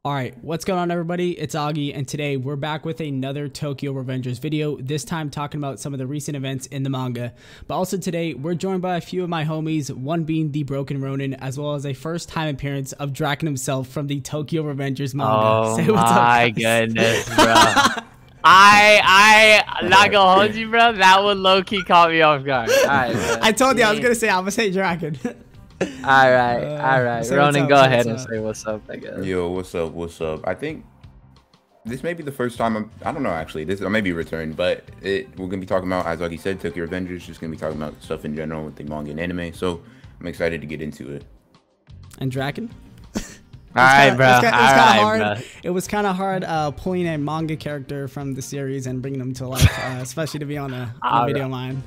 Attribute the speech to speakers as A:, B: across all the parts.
A: Alright, what's going on everybody? It's Augie, and today we're back with another Tokyo Revengers video, this time talking about some of the recent events in the manga. But also today, we're joined by a few of my homies, one being the Broken Ronin, as well as a first time appearance of Draken himself from the Tokyo Revengers manga.
B: Oh my goodness, bro. I'm not gonna hold you, bro. That one low-key caught me off guard. Alright,
A: I told you I was gonna say, I'm gonna say Draken.
B: Alright. Ronan, go ahead and say what's up, I guess.
C: Yo, what's up? I think this may be the first time I don't know actually. This may be return, but we're gonna be talking about, as Augie said, Tokyo Revengers. Just gonna be talking about stuff in general with the manga and anime. So I'm excited to get into it.
A: And Draken?
B: Alright, bro.
A: It was kind of hard pulling a manga character from the series and bringing them to life, especially to be on a video line.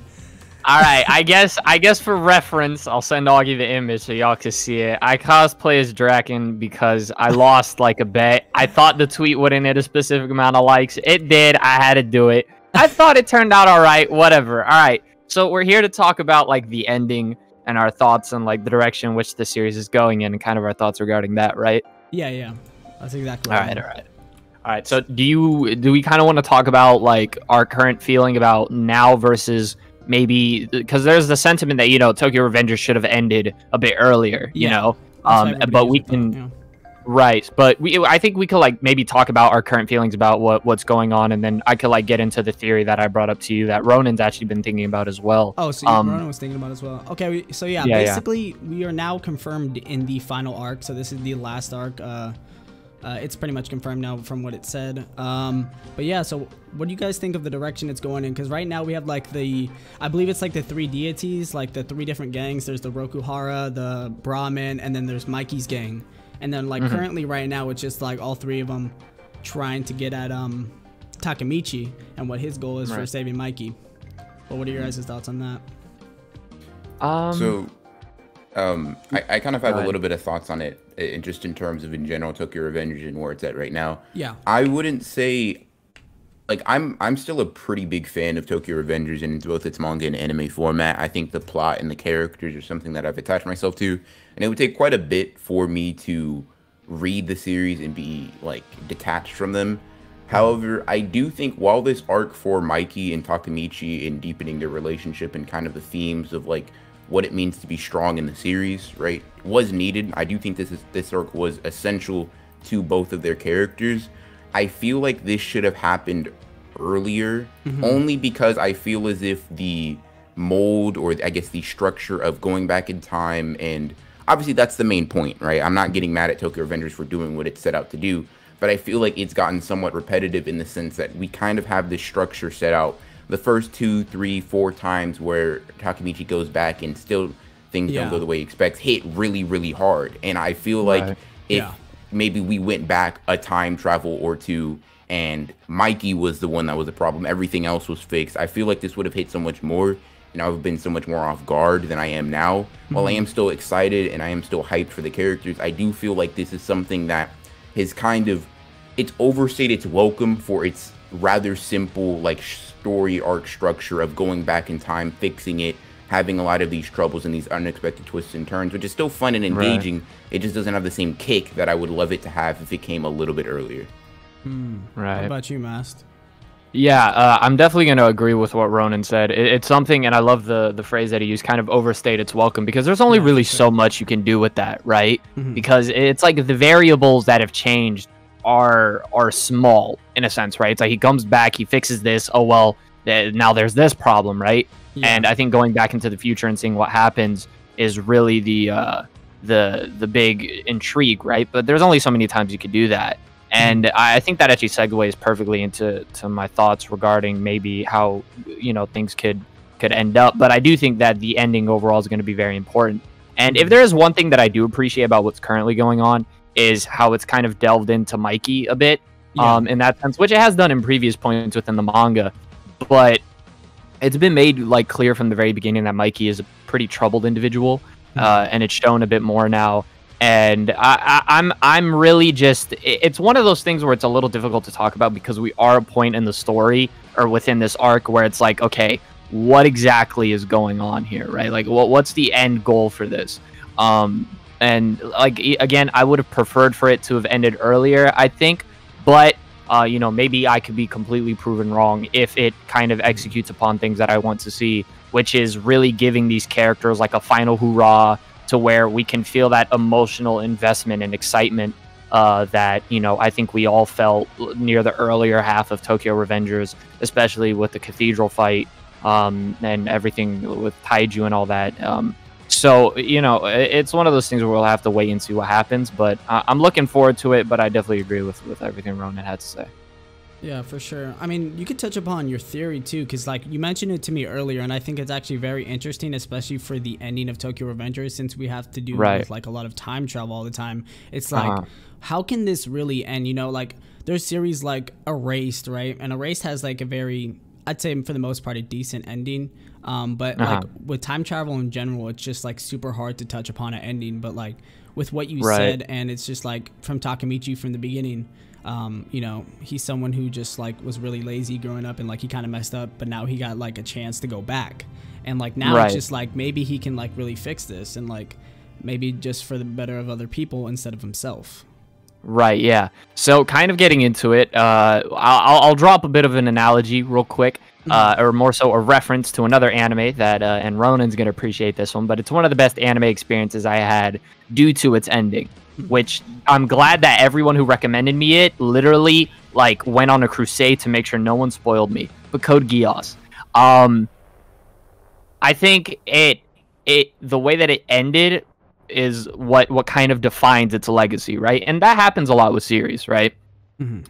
B: Alright, I guess for reference, I'll send Augie the image so y'all can see it. I cosplay as Draken because I lost like a bet. I thought the tweet wouldn't hit a specific amount of likes. It did. I had to do it. I thought it turned out alright. Whatever. Alright, so we're here to talk about like the ending and our thoughts on like the direction in which the series is going in and kind of our thoughts regarding that, right?
A: Yeah. That's exactly
B: right. Alright, so do we kind of want to talk about like our current feeling about now versus maybe, because there's the sentiment that, you know, Tokyo Revengers should have ended a bit earlier, you know, but we can, right, but I think we could like maybe talk about our current feelings about what's going on, and then I could like get into the theory that I brought up to you that Ronan's actually been thinking about as well.
A: Oh, so Ronan was thinking about as well. Okay, so basically we are now confirmed in the final arc, so this is the last arc. It's pretty much confirmed now from what it said. But yeah, so what do you guys think of the direction it's going in? Because right now we have like I believe it's like the three deities, like the three different gangs. There's the Rokuhara, the Brahmin, and then there's Mikey's gang. And then like currently right now it's just like all three of them trying to get at Takemichi and what his goal is for saving Mikey. But what are your guys' thoughts on that?
C: I kind of have a little bit of thoughts on it, just in terms of in general Tokyo Revengers and where it's at right now.
A: Yeah.
C: I wouldn't say, like, I'm still a pretty big fan of Tokyo Revengers in both its manga and anime format. I think the plot and the characters are something that I've attached myself to, and it would take quite a bit for me to read the series and be like detached from them. However, I do think while this arc for Mikey and Takemichi and deepening their relationship and kind of the themes of like what it means to be strong in the series, right, was needed. I do think this arc was essential to both of their characters. I feel like this should have happened earlier, only because I feel as if the mold, or I guess the structure of going back in time, and obviously that's the main point, right? I'm not getting mad at Tokyo Revengers for doing what it set out to do, but I feel like it's gotten somewhat repetitive in the sense that we kind of have this structure set out the first 2, 3, 4 times where Takemichi goes back and still things don't go the way he expects, hit really, really hard. And I feel like if maybe we went back a time travel or two and Mikey was the one that was the problem, everything else was fixed, I feel like this would have hit so much more, and I would have been so much more off guard than I am now. While I am still excited and I am still hyped for the characters, I do feel like this is something that is kind of, it's overstayed its welcome for its rather simple like story arc structure of going back in time, fixing it, having a lot of these troubles and these unexpected twists and turns, which is still fun and engaging. It just doesn't have the same kick that I would love it to have if it came a little bit earlier.
A: What about you, Mast?
B: Yeah, I'm definitely going to agree with what Ronan said. It's something, and I love the phrase that he used, kind of overstayed its welcome, because there's only really so much you can do with that, right? Because it's like the variables that have changed are small in a sense, right? It's like he comes back, he fixes this, oh well, now there's this problem, right? And I think going back into the future and seeing what happens is really the big intrigue, right? But there's only so many times you could do that, and I think that actually segues perfectly into my thoughts regarding maybe how, you know, things could end up. But I do think that the ending overall is going to be very important. And if there is one thing that I do appreciate about what's currently going on, is how it's kind of delved into Mikey a bit, in that sense, which it has done in previous points within the manga, but it's been made like clear from the very beginning that Mikey is a pretty troubled individual, and it's shown a bit more now. And I'm really just, it's one of those things where it's a little difficult to talk about because we are a point in the story or within this arc where it's like, okay, what exactly is going on here, right? Like what's the end goal for this? And like again, I would have preferred for it to have ended earlier, I think, but you know, maybe I could be completely proven wrong if it kind of executes upon things that I want to see, which is really giving these characters like a final hoorah to where we can feel that emotional investment and excitement that, you know, I think we all felt near the earlier half of Tokyo Revengers, especially with the cathedral fight and everything with Taiju and all that. So, you know, it's one of those things where we'll have to wait and see what happens, but I'm looking forward to it, but I definitely agree with everything Ronan had to say.
A: Yeah, for sure. I mean, you could touch upon your theory too, because like you mentioned it to me earlier, and I think it's actually very interesting, especially for the ending of Tokyo Revengers, since we have to do with like a lot of time travel all the time. It's like, how can this really end? You know, like there's series like Erased, right? And Erased has like a very, I'd say for the most part, a decent ending. But like with time travel in general, it's just like super hard to touch upon an ending. But like with what you said, and it's just like from Takemichi from the beginning, you know, he's someone who just like was really lazy growing up and like he kind of messed up, but now he got like a chance to go back. And like now it's just like maybe he can like really fix this and like maybe just for the better of other people instead of himself.
B: Right, yeah. So kind of getting into it, I'll drop a bit of an analogy real quick, or more so a reference to another anime that, and Ronan's going to appreciate this one, but it's one of the best anime experiences I had due to its ending, which I'm glad that everyone who recommended me it literally like went on a crusade to make sure no one spoiled me. But Code Geass. I think the way that it ended is what kind of defines its legacy, right? And that happens a lot with series, right?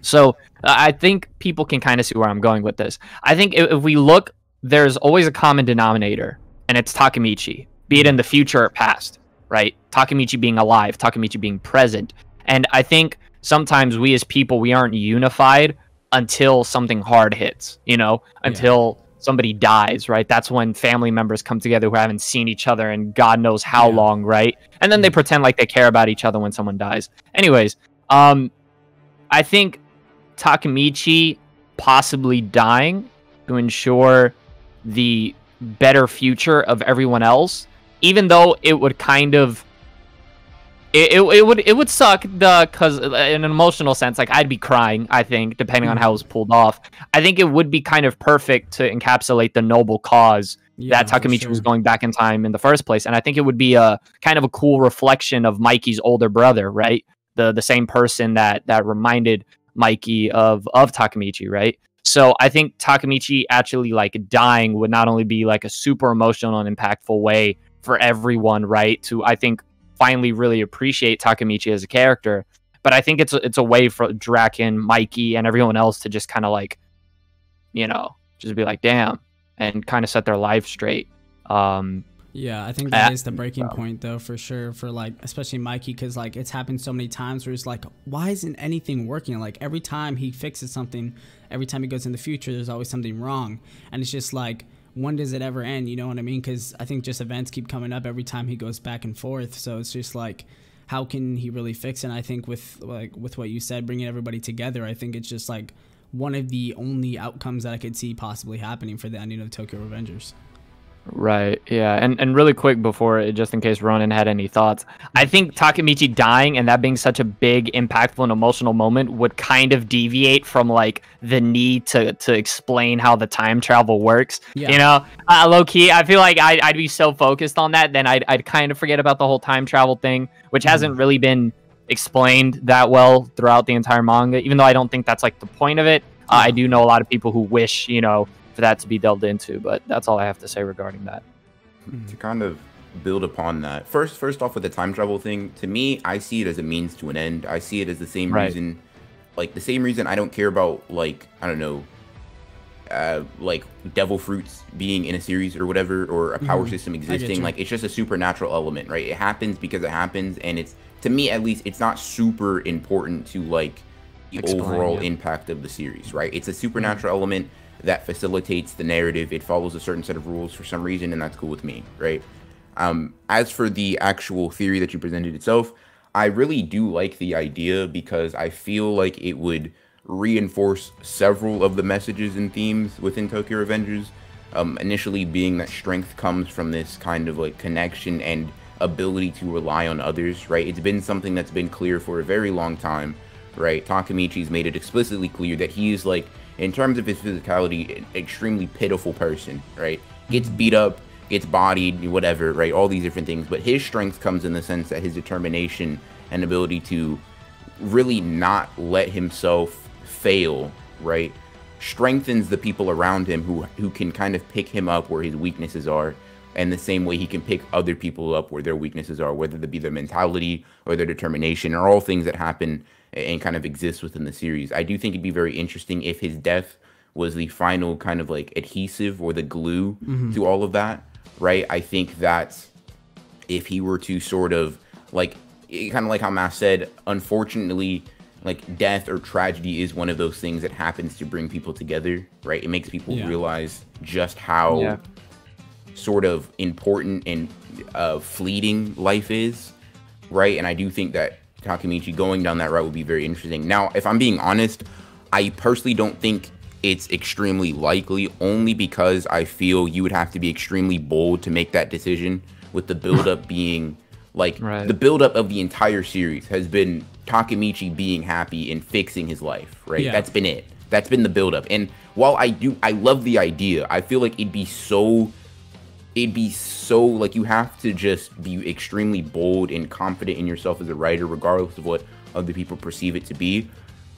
B: So I think people can kind of see where I'm going with this. I think if we look, there's always a common denominator, and it's Takemichi, be it in the future or past, right? Takemichi being alive, Takemichi being present. And I think sometimes we as people, we aren't unified until something hard hits, you know, until somebody dies, right? That's when family members come together who haven't seen each other in God knows how long, right? And then they pretend like they care about each other when someone dies. Anyways, I think Takemichi possibly dying to ensure the better future of everyone else, even though it would kind of it would suck because in an emotional sense, like I'd be crying, I think, depending on how it was pulled off. I think it would be kind of perfect to encapsulate the noble cause that Takemichi was going back in time in the first place. And I think it would be a kind of a cool reflection of Mikey's older brother, right? The same person that reminded Mikey of Takemichi, right? So I think Takemichi actually like dying would not only be like a super emotional and impactful way for everyone, right? To, I think, finally really appreciate Takemichi as a character, but I think it's a way for Draken, Mikey, and everyone else to just kind of like, you know, just be like, damn, and kind of set their life straight.
A: Yeah, I think that is the breaking point, though, for sure, for like, especially Mikey, because like it's happened so many times where it's like, why isn't anything working? Like every time he fixes something, every time he goes in the future, there's always something wrong, and it's just like, when does it ever end? You know what I mean? Because I think just events keep coming up every time he goes back and forth. So it's just like, how can he really fix it? And I think with what you said, bringing everybody together, I think it's just like one of the only outcomes that I could see possibly happening for the ending of Tokyo Revengers.
B: Right, yeah, and really quick before, just in case Ronan had any thoughts, I think Takemichi dying and that being such a big, impactful, and emotional moment would kind of deviate from like the need to explain how the time travel works. You know, low key, I feel like I'd be so focused on that, then I'd kind of forget about the whole time travel thing, which hasn't really been explained that well throughout the entire manga. Even though I don't think that's like the point of it, I do know a lot of people who wish, you know, for that to be delved into, but that's all I have to say regarding that.
C: To kind of build upon that, first off with the time travel thing, to me, I see it as a means to an end. I see it as the same reason, like the same reason I don't care about, like, I don't know, like devil fruits being in a series or whatever, or a power system existing. Like, it's just a supernatural element, right? It happens because it happens, and it's, to me at least, it's not super important to like the overall impact of the series, right? It's a supernatural element that facilitates the narrative. It follows a certain set of rules for some reason, and that's cool with me, right? As for the actual theory that you presented itself, I really do like the idea because I feel like it would reinforce several of the messages and themes within Tokyo Revengers. Initially being that strength comes from this kind of like connection and ability to rely on others, right? It's been something that's been clear for a very long time, right? Takemichi's made it explicitly clear that he is, like, in terms of his physicality, an extremely pitiful person, right? Gets beat up, gets bodied, whatever, right? All these different things. But his strength comes in the sense that his determination and ability to really not let himself fail, right, strengthens the people around him who can kind of pick him up where his weaknesses are, and the same way he can pick other people up where their weaknesses are, whether it be their mentality or their determination, are all things that happen and kind of exist within the series. I do think it'd be very interesting if his death was the final kind of like adhesive or the glue to all of that, right? I think that if he were to sort of like, kind of like how Matt said, unfortunately, like death or tragedy is one of those things that happens to bring people together, right? It makes people realize just how sort of important and fleeting life is, right? And I do think that Takemichi going down that route would be very interesting. Now, if I'm being honest, I personally don't think it's extremely likely, only because I feel you would have to be extremely bold to make that decision, with the buildup being like the buildup of the entire series has been Takemichi being happy and fixing his life, right? That's been it. That's been the buildup. And while I love the idea, I feel like it'd be so like, you have to just be extremely bold and confident in yourself as a writer, regardless of what other people perceive it to be,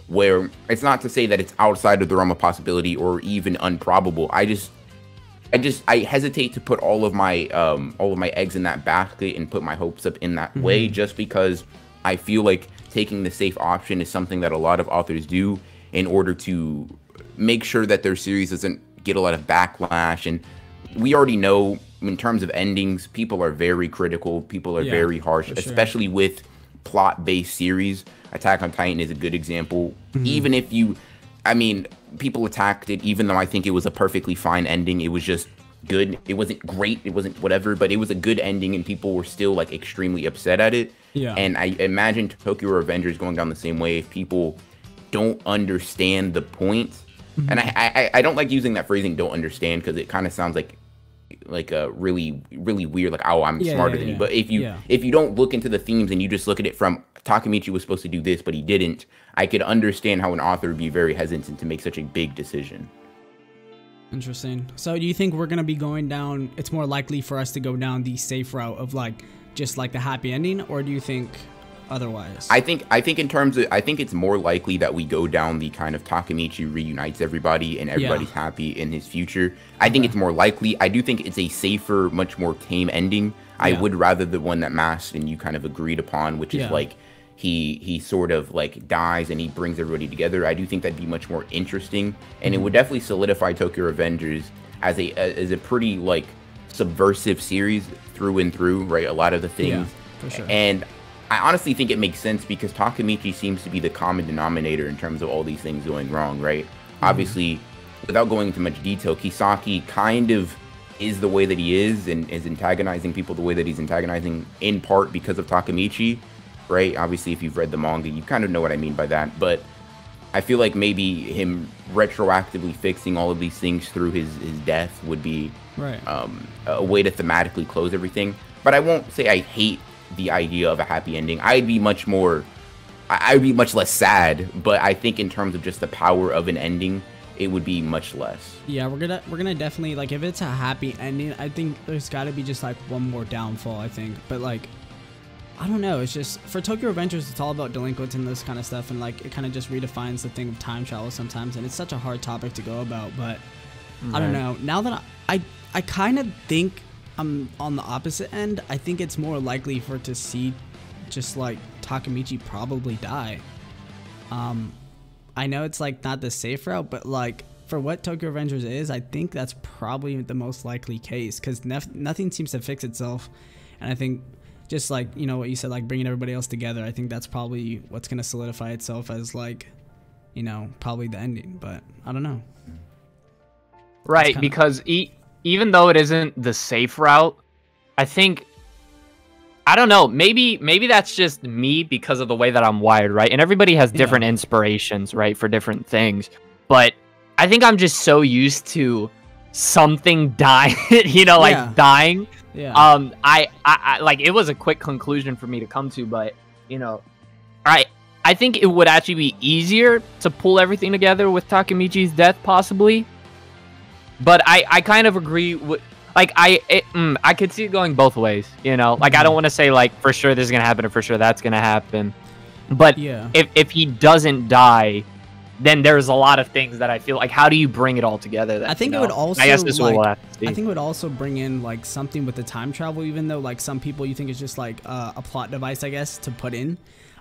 C: where it's not to say that it's outside of the realm of possibility or even improbable. I hesitate to put all of my eggs in that basket and put my hopes up in that way, just because I feel like taking the safe option is something that a lot of authors do in order to make sure that their series doesn't get a lot of backlash. And we already know, in terms of endings, people are very critical. People are very harsh, especially with plot-based series. Attack on Titan is a good example. Even if people attacked it, even though I think it was a perfectly fine ending. It was just good. It wasn't great. It wasn't whatever, but it was a good ending, and people were still like extremely upset at it. And I imagine Tokyo Revengers going down the same way if people don't understand the point. And I don't like using that phrasing, "don't understand," because it kind of sounds like a really weird, like, oh, I'm smarter than you. But if you don't look into the themes and you just look at it from Takemichi was supposed to do this, but he didn't, I could understand how an author would be very hesitant to make such a big decision.
A: Interesting. So do you think we're going to be going down, it's more likely for us to go down the safe route of like, just like the happy ending, or do you think otherwise?
C: I think it's more likely that we go down the kind of Takemichi reunites everybody and everybody's happy in his future. I think it's more likely. I do think it's a safer, much more tame ending. I would rather the one that Masked and you kind of agreed upon, which is like he sort of like dies and he brings everybody together. I do think that'd be much more interesting, and it would definitely solidify Tokyo Revengers as a pretty like subversive series through and through, right? A lot of the things.
A: For sure.
C: And I honestly think it makes sense because Takemichi seems to be the common denominator in terms of all these things going wrong, right? Obviously, without going into much detail, Kisaki kind of is the way that he is and is antagonizing people the way that he's antagonizing, in part because of Takemichi, right? Obviously, if you've read the manga, you kind of know what I mean by that. But I feel like maybe him retroactively fixing all of these things through his death would be a way to thematically close everything. But I won't say I hate the idea of a happy ending. I'd be much less sad, but I think in terms of just the power of an ending, it would be much less.
A: Yeah, we're gonna definitely, like, if it's a happy ending, I think there's got to be just like one more downfall, I think. But like, I don't know, it's just for Tokyo Revengers, it's all about delinquents and this kind of stuff, and like it kind of just redefines the thing of time travel sometimes, and it's such a hard topic to go about. But I don't know, now that I kind of think I'm on the opposite end. I think it's more likely for to see just like Takemichi probably die. I know it's like not the safe route, but like for what Tokyo Revengers is, I think that's probably the most likely case, because nothing seems to fix itself. And I think just like, you know, what you said, like bringing everybody else together, I think that's probably what's going to solidify itself as like, you know, probably the ending. But I don't know.
B: Right, because even though it isn't the safe route, I think, I don't know, maybe that's just me because of the way that I'm wired, right? And everybody has different inspirations, right, for different things. But I think I'm just so used to something dying, you know, like dying,
A: Yeah.
B: I like, it was a quick conclusion for me to come to, but you know, I think it would actually be easier to pull everything together with Takemichi's death, possibly. But I kind of agree with, like, I could see it going both ways, you know? Like, I don't want to say, like, for sure this is going to happen and for sure that's going to happen. But
A: yeah,
B: if he doesn't die, then there's a lot of things that I feel like, how do you bring it all together then?
A: I think it would also,
B: I guess this
A: like,
B: will have to see.
A: I think it would also bring in, like, something with the time travel, even though, like, some people you think it's just, like, a plot device, I guess, to put in.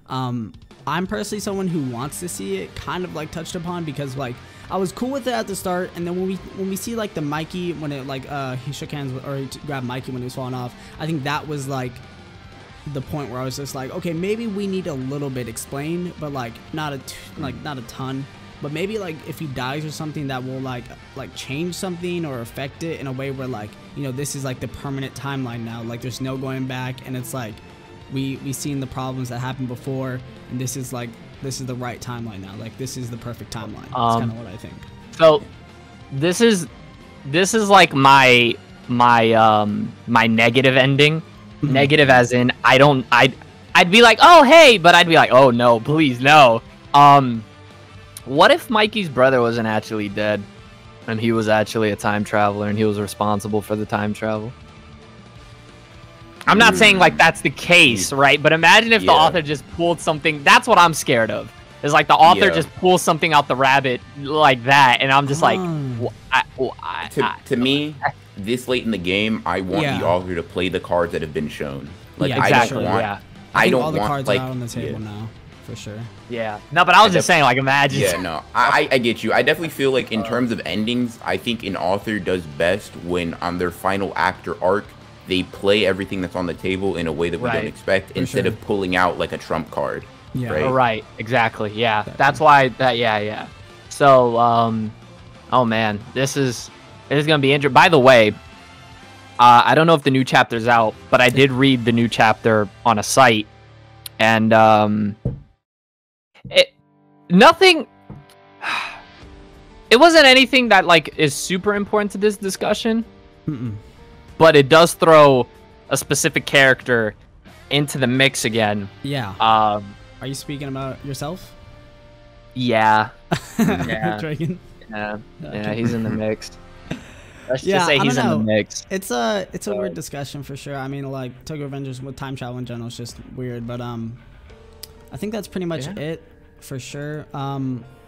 A: I'm personally someone who wants to see it kind of, like, touched upon, because, like, I was cool with it at the start, and then when we see, like, the Mikey, when it, like, he shook hands with, or he grabbed Mikey when he was falling off, I think that was, like, the point where I was just like, okay, maybe we need a little bit explained, but, like, not a ton, but maybe, like, if he dies or something, that will, like change something or affect it in a way where, like, you know, this is, like, the permanent timeline now, like, there's no going back, and it's, like, we seen the problems that happened before, and this is the right timeline now. Like, this is the perfect timeline. That's kind of what I think.
B: So this is like my negative ending. Negative as in I'd be like, oh hey, but I'd be like, oh no, please no. What if Mikey's brother wasn't actually dead and he was actually a time traveler and he was responsible for the time travel? I'm not saying like that's the case, right? But imagine if the author just pulled something. That's what I'm scared of. Is like the author just pulls something out the rabbit like that, and I'm just like,
C: to me, this late in the game, I want the author to play the cards that have been shown. Like,
B: exactly.
C: I don't
A: all the
C: want
A: cards
C: like
A: are out on the table now, for sure.
B: Yeah. No, but I was just saying, like, imagine.
C: Yeah, no, I get you. I definitely feel like in terms of endings, I think an author does best when on their final act or arc, they play everything that's on the table in a way that we don't expect, instead of pulling out like a trump card.
A: Yeah.
B: Right. Exactly. Yeah. That's why that. Yeah. So, oh man, this is gonna be interesting. By the way, I don't know if the new chapter's out, but I did read the new chapter on a site, and nothing. It wasn't anything that like is super important to this discussion. But it does throw a specific character into the mix again.
A: Yeah. Are you speaking about yourself?
B: Yeah.
A: Dragon?
B: Yeah, he's in the mix. Let's just say he's in the mix.
A: It's a weird discussion for sure. I mean, like, Tokyo Revengers with time travel in general is just weird. But I think that's pretty much it for sure.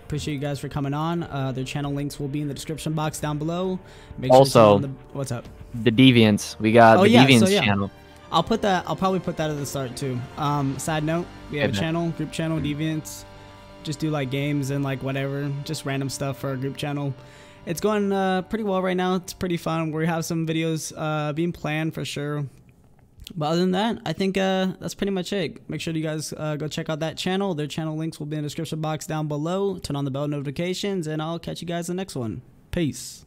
A: Appreciate you guys for coming on. Their channel links will be in the description box down below. Make
B: also,
A: sure what's up?
B: The Deviants. We got the Deviants channel.
A: I'll probably put that at the start too. Side note, we have a channel, group channel, Deviants. Just do like games and like whatever, just random stuff for our group channel. It's going pretty well right now. It's pretty fun. We have some videos being planned for sure. But other than that, I think that's pretty much it. Make sure you guys go check out that channel. Their channel links will be in the description box down below. Turn on the bell notifications, and I'll catch you guys in the next one. Peace.